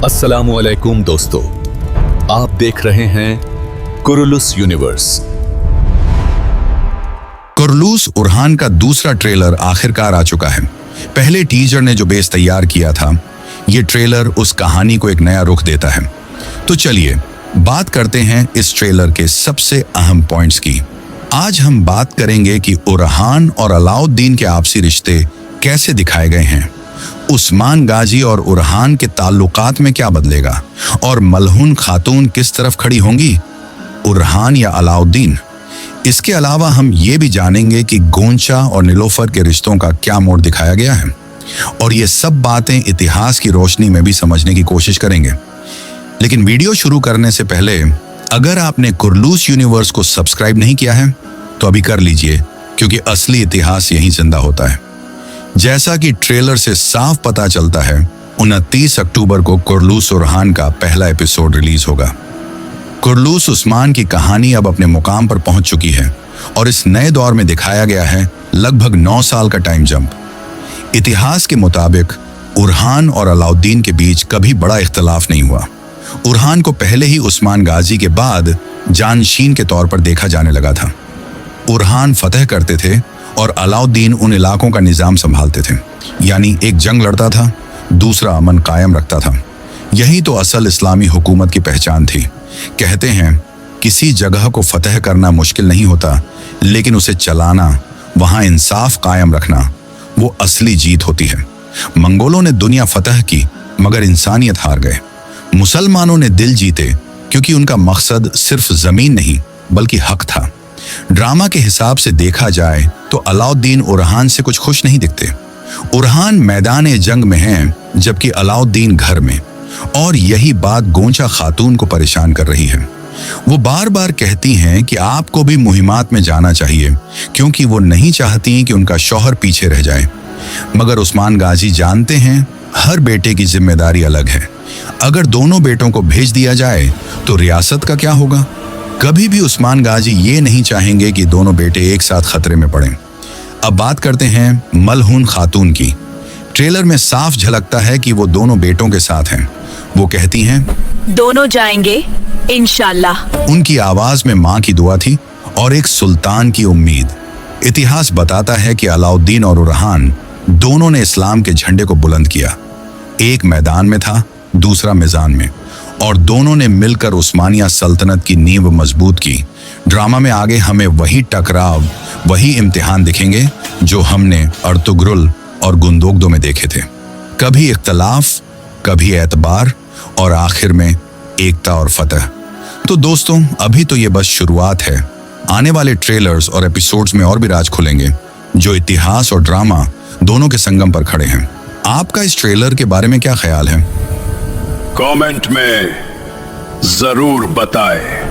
अस्सलामुअलैकुम दोस्तों, आप देख रहे हैं कुरुलुस यूनिवर्स। कुरुलुस उरहान का दूसरा ट्रेलर आखिरकार आ चुका है। पहले टीजर ने जो बेस तैयार किया था, ये ट्रेलर उस कहानी को एक नया रुख देता है। तो चलिए बात करते हैं इस ट्रेलर के सबसे अहम पॉइंट्स की। आज हम बात करेंगे कि उरहान और अलाउद्दीन के आपसी रिश्ते कैसे दिखाए गए हैं, उस्मान गाजी और उरहान के ताल्लुकात में क्या बदलेगा, और मलहून खातून किस तरफ खड़ी होंगी, उरहान या अलाउद्दीन। इसके अलावा हम ये भी जानेंगे कि गोंचा और नीलोफर के रिश्तों का क्या मोड़ दिखाया गया है, और ये सब बातें इतिहास की रोशनी में भी समझने की कोशिश करेंगे। लेकिन वीडियो शुरू करने से पहले अगर आपने कुरुलुस यूनिवर्स को सब्सक्राइब नहीं किया है तो अभी कर लीजिए, क्योंकि असली इतिहास यहीं जिंदा होता है। जैसा कि ट्रेलर से साफ पता चलता है, 29 अक्टूबर को कुरुलुस उरहान का पहला एपिसोड रिलीज होगा। कुरुलुस उस्मान की कहानी अब अपने मुकाम पर पहुंच चुकी है और इस नए दौर में दिखाया गया है लगभग 9 साल का टाइम जंप। इतिहास के मुताबिक उरहान और अलाउद्दीन के बीच कभी बड़ा इख्तलाफ नहीं हुआ। उरहान को पहले ही उस्मान गाजी के बाद जानशीन के तौर पर देखा जाने लगा था। उरहान फतह करते थे और अलाउद्दीन उन इलाकों का निजाम संभालते थे, यानी एक जंग लड़ता था, दूसरा अमन कायम रखता था। यही तो असल इस्लामी हुकूमत की पहचान थी। कहते हैं किसी जगह को फतह करना मुश्किल नहीं होता, लेकिन उसे चलाना, वहां इंसाफ कायम रखना, वो असली जीत होती है। मंगोलों ने दुनिया फतह की, मगर इंसानियत हार गए। मुसलमानों ने दिल जीते, क्योंकि उनका मकसद सिर्फ जमीन नहीं बल्कि हक था। ड्रामा के हिसाब से देखा जाए तो अलाउद्दीन उरहान से कुछ खुश नहीं दिखते। उरहान मैदान जंग में हैं, जबकि अलाउद्दीन घर में, और यही बात गोंचा खातून को परेशान कर रही है। वो बार बार कहती हैं कि आपको भी मुहिमात में जाना चाहिए, क्योंकि वो नहीं चाहती कि उनका शौहर पीछे रह जाए। मगर उस्मान गाजी जानते हैं हर बेटे की जिम्मेदारी अलग है। अगर दोनों बेटों को भेज दिया जाए तो रियासत का क्या होगा। कभी भी उस्मान गाजी ये नहीं चाहेंगे कि दोनों बेटे एक साथ खतरे में पड़ें। अब बात करते हैं मलहून खातून की। ट्रेलर में साफ झलकता है कि वो दोनों बेटों के साथ हैं। वो कहती हैं, दोनों जाएंगे इंशाल्लाह। उनकी आवाज में माँ की दुआ थी और एक सुल्तान की उम्मीद। इतिहास बताता है कि अलाउद्दीन और उरहान दोनों ने इस्लाम के झंडे को बुलंद किया। एक मैदान में था, दूसरा मिजान में, और दोनों ने मिलकर उस्मानिया सल्तनत की नींव मजबूत की। ड्रामा में आगे हमें वही टकराव, वही इम्तिहान दिखेंगे जो हमने अर्तुगरुल और गुंदोगदो में देखे थे। कभी इख्तलाफ, कभी एतबार, और आखिर में एकता और फतह। तो दोस्तों, अभी तो ये बस शुरुआत है। आने वाले ट्रेलर्स और एपिसोड्स में और भी राज खुलेंगे, जो इतिहास और ड्रामा दोनों के संगम पर खड़े हैं। आपका इस ट्रेलर के बारे में क्या ख्याल है? कमेंट में जरूर बताएं।